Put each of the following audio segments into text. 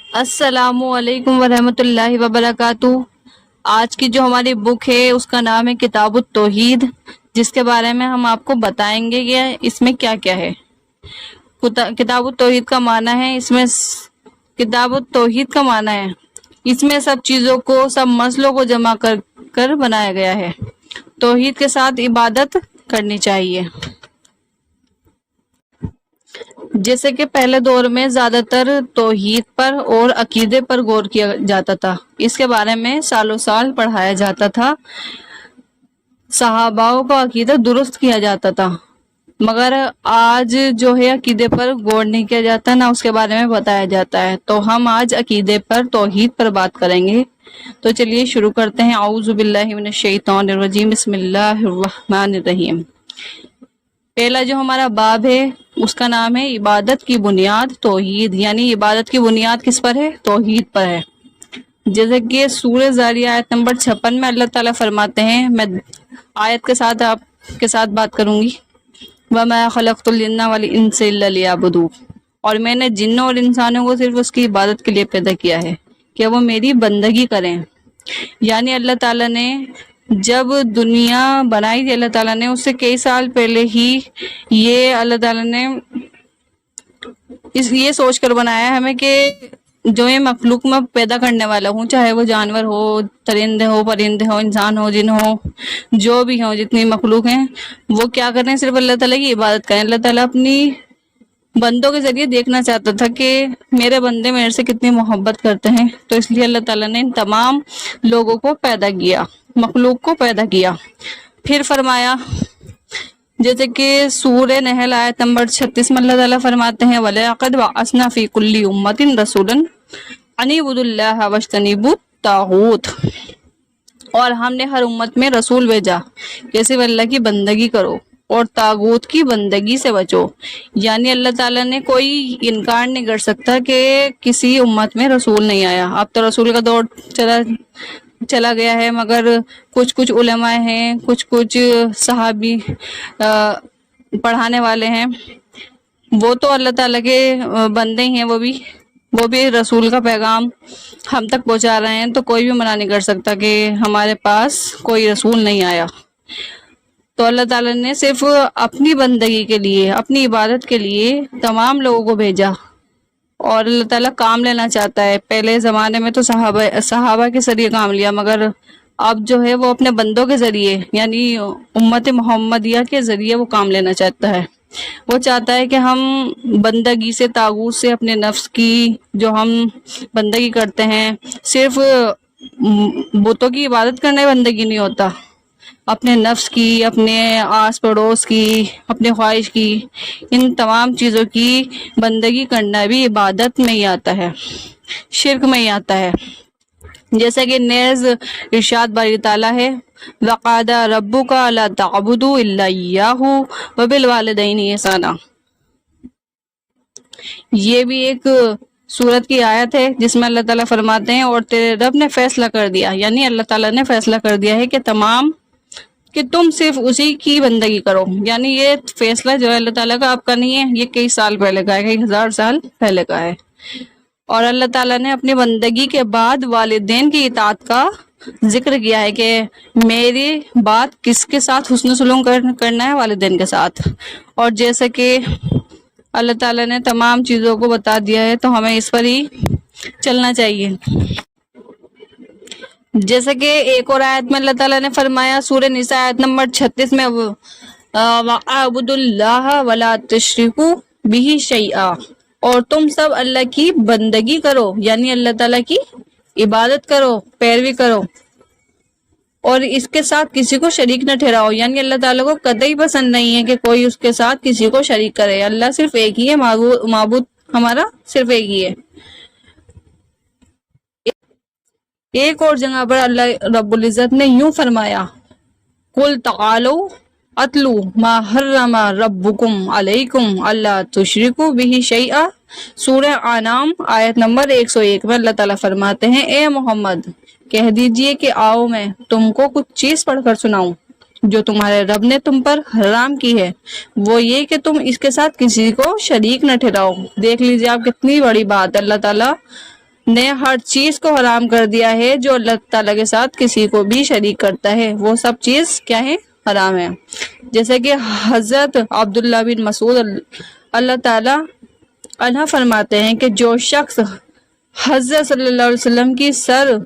السلام علیکم ورحمۃ اللہ وبرکاتہ۔ آج کی جو ہماری بک ہے اس کا نام ہے کتاب التوحید، جس کے بارے میں ہم آپ کو بتائیں گے کہ اس میں کیا کیا ہے۔ کتاب التوحید کا معنی ہے کتاب التوحید کا معنی ہے اس میں سب چیزوں کو، سب مسئلوں کو جمع کر بنایا گیا ہے۔ توحید کے ساتھ عبادت کرنی چاہیے۔ جیسے کہ پہلے دور میں زیادہ تر توحید پر اور عقیدے پر غور کیا جاتا تھا، اس کے بارے میں سالوں سال پڑھایا جاتا تھا، صحاباؤں کا عقیدہ درست کیا جاتا تھا، مگر آج جو ہے عقیدے پر غور نہیں کیا جاتا، نہ اس کے بارے میں بتایا جاتا ہے۔ تو ہم آج عقیدے پر، توحید پر بات کریں گے۔ تو چلیے شروع کرتے ہیں۔ اعوذ باللہ من الشیطان الرجیم، بسم اللہ الرحمن الرحیم۔ پہلا جو ہمارا باب ہے اس کا نام ہے عبادت کی بنیاد توحید، یعنی عبادت کی بنیاد کس پر ہے؟ توحید پر ہے۔ جیسے کہ سورہ زاریہ آیت نمبر 56 میں اللہ تعالیٰ فرماتے ہیں، میں آیت کے ساتھ آپ کے ساتھ بات کروں گی، وَمَا خَلَقْتُ الْجِنَّ وَالْإِنسَ إِلَّا لِيَعْبُدُونِ، اور میں نے جنوں اور انسانوں کو صرف اس کی عبادت کے لیے پیدا کیا ہے کہ وہ میری بندگی کریں۔ یعنی اللہ تعالیٰ نے جب دنیا بنائی تھی، اللہ تعالیٰ نے اس سے کئی سال پہلے ہی یہ اللہ تعالیٰ نے یہ سوچ کر بنایا ہمیں کہ جو یہ مخلوق میں پیدا کرنے والا ہوں، چاہے وہ جانور ہو، درندے ہو، پرندے ہو، انسان ہو، جن ہو، جو بھی ہوں، جتنی مخلوق ہیں، وہ کیا کریں؟ صرف اللہ تعالیٰ کی عبادت کریں۔ اللہ تعالیٰ اپنی بندوں کے ذریعے دیکھنا چاہتا تھا کہ میرے بندے میرے سے کتنی محبت کرتے ہیں، تو اس لیے اللہ تعالیٰ نے ان تمام لوگوں کو پیدا کیا، مخلوق کو پیدا کیا۔ پھر فرمایا، جیسے کہ سورہ نحل آیت نمبر 36 میں اللہ تعالیٰ فرماتے ہیں، وَلَقَدْ بَعَثْنَا فِي كُلِّ أُمَّةٍ رَسُولًا أَنِ اعْبُدُوا اللَّهَ وَاجْتَنِبُوا الطَّاغُوتَ، اور ہم نے ہر امت میں رسول بھیجا کہ صرف اللہ کی بندگی کرو اور طاغوت کی بندگی سے بچو۔ یعنی اللہ تعالیٰ نے کوئی انکار نہیں کر سکتا کہ کسی امت میں رسول نہیں آیا۔ اب تو رسول کا دور چلا گیا ہے، مگر کچھ علماء ہیں، کچھ صحابی پڑھانے والے ہیں، وہ تو اللہ تعالیٰ کے بندے ہیں، وہ بھی رسول کا پیغام ہم تک پہنچا رہے ہیں۔ تو کوئی بھی منع نہیں کر سکتا کہ ہمارے پاس کوئی رسول نہیں آیا۔ تو اللہ تعالیٰ نے صرف اپنی بندگی کے لیے، اپنی عبادت کے لیے تمام لوگوں کو بھیجا، اور اللہ تعالیٰ کام لینا چاہتا ہے۔ پہلے زمانے میں تو صحابہ کے ذریعے کام لیا، مگر اب جو ہے وہ اپنے بندوں کے ذریعے، یعنی امت محمدیہ کے ذریعے وہ کام لینا چاہتا ہے۔ وہ چاہتا ہے کہ ہم بندگی سے، طاغوت سے، اپنے نفس کی جو ہم بندگی کرتے ہیں، صرف بتوں کی عبادت کرنے بندگی نہیں ہوتا، اپنے نفس کی، اپنے آس پڑوس کی، اپنے خواہش کی، ان تمام چیزوں کی بندگی کرنا بھی عبادت میں ہی آتا ہے، شرک میں ہی آتا ہے۔ جیسا کہ نیز ارشاد باری تعالیٰ ہے، وَقَضَىٰ رَبُّكَ أَلَّا تَعْبُدُوا إِلَّا إِيَّاهُ وَبِالْوَالِدَيْنِ إِحْسَانًا۔ یہ بھی ایک سورت کی آیت ہے جس میں اللہ تعالیٰ فرماتے ہیں، اور تیرے رب نے فیصلہ کر دیا، یعنی اللہ تعالیٰ نے فیصلہ کر دیا ہے کہ تم صرف اسی کی بندگی کرو۔ یعنی یہ فیصلہ جو ہے اللہ تعالیٰ کا، آپ کا نہیں ہے، یہ کئی سال پہلے کا ہے، کئی ہزار سال پہلے کا ہے۔ اور اللہ تعالیٰ نے اپنی بندگی کے بعد والدین کی اطاعت کا ذکر کیا ہے کہ میری بات کس کے ساتھ حسن سلوک کرنا ہے؟ والدین کے ساتھ۔ اور جیسے کہ اللہ تعالیٰ نے تمام چیزوں کو بتا دیا ہے تو ہمیں اس پر ہی چلنا چاہیے۔ جیسے کہ ایک اور آیت میں اللہ تعالیٰ نے فرمایا، سورہ نساء آیت نمبر 36 میں، وَاعْبُدُوا اللَّهَ وَلَا تُشْرِكُوا بِهِ شَيْئًا، اور تم سب اللہ کی بندگی کرو، یعنی اللہ تعالیٰ کی عبادت کرو، پیروی کرو، اور اس کے ساتھ کسی کو شریک نہ ٹھہراؤ۔ یعنی اللہ تعالیٰ کو قطعی پسند نہیں ہے کہ کوئی اس کے ساتھ کسی کو شریک کرے۔ اللہ صرف ایک ہی ہے، معبود ہمارا صرف ایک ہی ہے۔ ایک اور جگہ پر اللہ رب العزت نے یوں فرمایا، قُلْ تَعَالَوْا اَتْلُوا مَا حَرَّمَ رَبُّكُمْ عَلَيْكُمْ أَلَّا تُشْرِكُوا بِهِ شَيْئًا۔ سورہ انعام آیت نمبر 101 میں اللہ تعالیٰ فرماتے ہیں، اے محمد کہہ دیجئے کہ آؤ میں تم کو کچھ چیز پڑھ کر سناؤں جو تمہارے رب نے تم پر حرام کی ہے، وہ یہ کہ تم اس کے ساتھ کسی کو شریک نہ ٹھہراؤ۔ دیکھ لیجئے آپ، کتنی بڑی بات اللہ تعالیٰ نے ہر چیز کو حرام کر دیا ہے جو اللہ تعالیٰ کے ساتھ کسی کو بھی شریک کرتا ہے، وہ سب چیز کیا ہے؟ حرام ہے۔ جیسے کہ حضرت عبداللہ بن مسعود اللہ تعالیٰ عنہ فرماتے ہیں کہ جو شخص حضرت صلی اللہ علیہ وسلم کی سر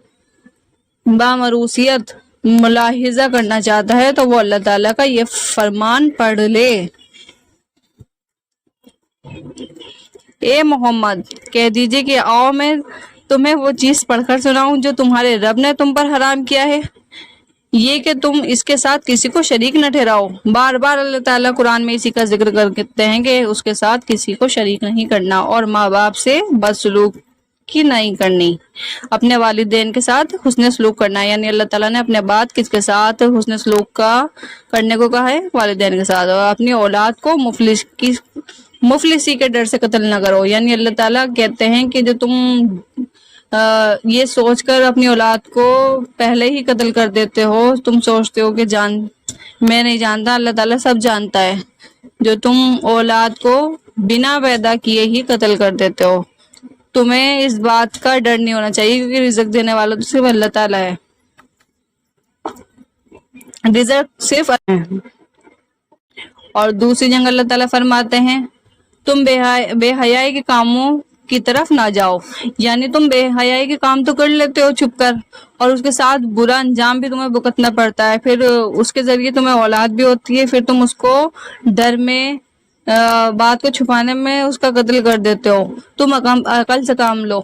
بامروثیت ملاحظہ کرنا چاہتا ہے تو وہ اللہ تعالیٰ کا یہ فرمان پڑھ لے، اے محمد کہہ دیجئے کہ آؤ میں تمہیں وہ چیز پڑھ کر سناؤں جو تمہارے رب نے تم پر حرام کیا ہے، یہ کہ تم اس کے ساتھ کسی کو شریک نہ ٹھہراؤ۔ بار بار اللہ تعالیٰ قرآن میں اسی کا ذکر کرتے ہیں کہ اس کے ساتھ کسی کو شریک نہیں کرنا، اور ماں باپ سے بدسلوکی نہیں کرنی، اپنے والدین کے ساتھ حسن سلوک کرنا، یعنی اللہ تعالیٰ نے اپنے بعد کس کے ساتھ حسن سلوک کا کرنے کو کہا ہے؟ والدین کے ساتھ۔ اور اپنی اولاد کو مفلسی کے ڈر سے قتل نہ کرو، یعنی اللہ تعالیٰ کہتے ہیں کہ جو تم یہ سوچ کر اپنی اولاد کو پہلے ہی قتل کر دیتے ہو، تم سوچتے ہو کہ میں نہیں جانتا، اللہ تعالیٰ سب جانتا ہے، جو تم اولاد کو بنا پیدا کیے ہی قتل کر دیتے ہو، تمہیں اس بات کا ڈر نہیں ہونا چاہیے، کیونکہ رزق دینے والا تو صرف اللہ تعالیٰ ہے، رزق صرف ہے۔ اور دوسری جگہ اللہ تعالیٰ فرماتے ہیں تم بے حیائی کے کاموں کی طرف نہ جاؤ، یعنی تم بے حیائی کے کام تو کر لیتے ہو چھپ کر، اور اس کے ساتھ برا انجام بھی تمہیں بھگتنا پڑتا ہے، پھر اس کے ذریعے تمہیں اولاد بھی ہوتی ہے، پھر تم اس کو ڈر میں بات کو چھپانے میں اس کا قتل کر دیتے ہو۔ تم عقل سے کام لو،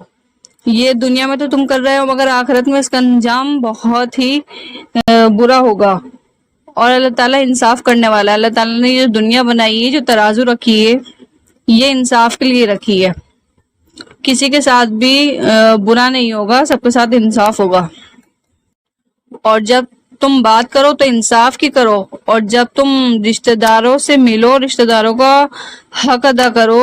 یہ دنیا میں تو تم کر رہے ہو مگر آخرت میں اس کا انجام بہت ہی برا ہوگا۔ اور اللہ تعالیٰ انصاف کرنے والا ہے، اللہ تعالیٰ نے یہ جو دنیا بنائی ہے، جو ترازو رکھی ہے، یہ انصاف کے لیے رکھی ہے، کسی کے ساتھ بھی برا نہیں ہوگا، سب کے ساتھ انصاف ہوگا۔ اور جب تم بات کرو تو انصاف کی کرو، اور جب تم رشتہ داروں سے ملو، رشتہ داروں کا حق ادا کرو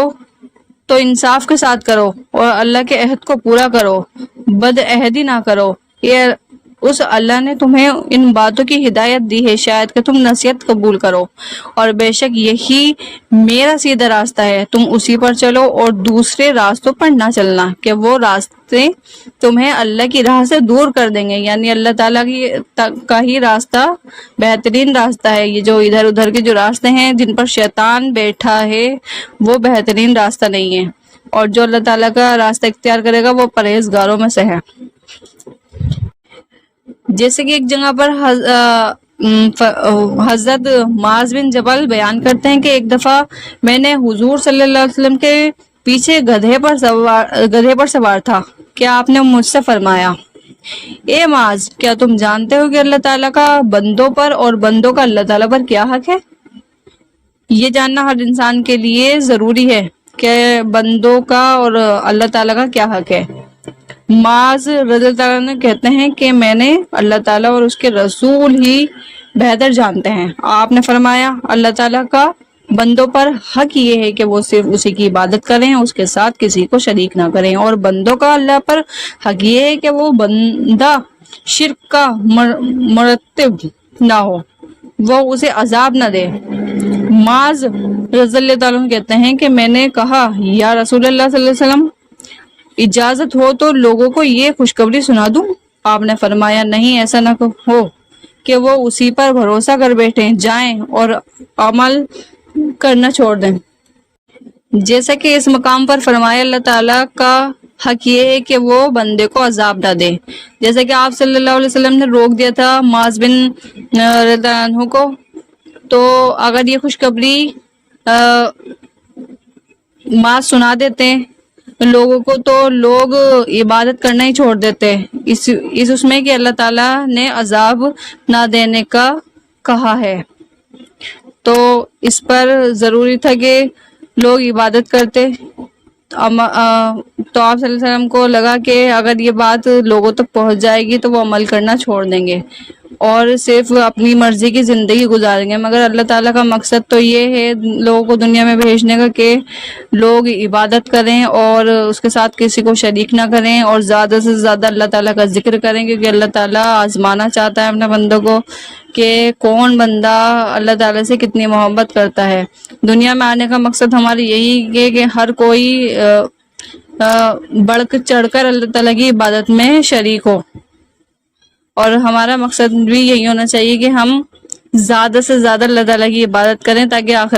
تو انصاف کے ساتھ کرو، اور اللہ کے عہد کو پورا کرو، بد عہدی نہ کرو۔ یہ اس اللہ نے تمہیں ان باتوں کی ہدایت دی ہے شاید کہ تم نصیحت قبول کرو، اور بے شک یہی میرا سیدھا راستہ ہے، تم اسی پر چلو اور دوسرے راستوں پر نہ چلنا کہ وہ راستے تمہیں اللہ کی راہ سے دور کر دیں گے، یعنی اللہ تعالیٰ کا ہی راستہ بہترین راستہ ہے، یہ جو ادھر ادھر کے جو راستے ہیں جن پر شیطان بیٹھا ہے وہ بہترین راستہ نہیں ہے، اور جو اللہ تعالیٰ کا راستہ اختیار کرے گا وہ پرہیزگاروں میں سے ہے۔ جیسے کہ ایک جگہ پر حضرت معاذ بن جبل بیان کرتے ہیں کہ ایک دفعہ میں نے حضور صلی اللہ علیہ وسلم کے پیچھے گدھے پر سوار تھا کہ آپ نے مجھ سے فرمایا، اے معاذ کیا تم جانتے ہو کہ اللہ تعالیٰ کا بندوں پر اور بندوں کا اللہ تعالیٰ پر کیا حق ہے؟ یہ جاننا ہر انسان کے لیے ضروری ہے کہ بندوں کا اور اللہ تعالیٰ کا کیا حق ہے۔ معاذ رضی اللہ عنہ کہتے ہیں کہ میں نے اللہ تعالیٰ اور اس کے رسول ہی بہتر جانتے ہیں۔ آپ نے فرمایا اللہ تعالیٰ کا بندوں پر حق یہ ہے کہ وہ صرف اسی کی عبادت کریں، اس کے ساتھ کسی کو شریک نہ کریں، اور بندوں کا اللہ پر حق یہ ہے کہ وہ بندہ شرک کا مرتب نہ ہو، وہ اسے عذاب نہ دے۔ معاذ رضی اللہ عنہ کہتے ہیں کہ میں نے کہا یا رسول اللہ صلی اللہ علیہ وسلم اجازت ہو تو لوگوں کو یہ خوشخبری سنا دوں؟ آپ نے فرمایا نہیں، ایسا نہ ہو کہ وہ اسی پر بھروسہ کر بیٹھیں، جائیں اور عمل کرنا چھوڑ دیں۔ جیسا کہ اس مقام پر فرمایا اللہ تعالیٰ کا حق یہ ہے کہ وہ بندے کو عذاب نہ دے، جیسا کہ آپ صلی اللہ علیہ وسلم نے روک دیا تھا معاذ بن رضی اللہ عنہ کو، تو اگر یہ خوشخبری معاذ سنا دیتے لوگوں کو تو لوگ عبادت کرنا ہی چھوڑ دیتے، اس میں کہ اللہ تعالیٰ نے عذاب نہ دینے کا کہا ہے، تو اس پر ضروری تھا کہ لوگ عبادت کرتے۔ تو آپ صلی اللہ علیہ وسلم کو لگا کہ اگر یہ بات لوگوں تک پہنچ جائے گی تو وہ عمل کرنا چھوڑ دیں گے اور صرف اپنی مرضی کی زندگی گزاریں گے، مگر اللہ تعالیٰ کا مقصد تو یہ ہے لوگوں کو دنیا میں بھیجنے کا کہ لوگ عبادت کریں اور اس کے ساتھ کسی کو شریک نہ کریں اور زیادہ سے زیادہ اللہ تعالیٰ کا ذکر کریں، کیونکہ اللہ تعالیٰ آزمانا چاہتا ہے اپنے بندوں کو کہ کون بندہ اللہ تعالیٰ سے کتنی محبت کرتا ہے۔ دنیا میں آنے کا مقصد ہماری یہی ہے کہ ہر کوئی بڑھ چڑھ کر اللہ تعالیٰ کی عبادت میں شریک ہو. اور ہمارا مقصد بھی یہی ہونا چاہیے کہ ہم زیادہ سے زیادہ اللہ تعالیٰ کی عبادت کریں تاکہ آخرت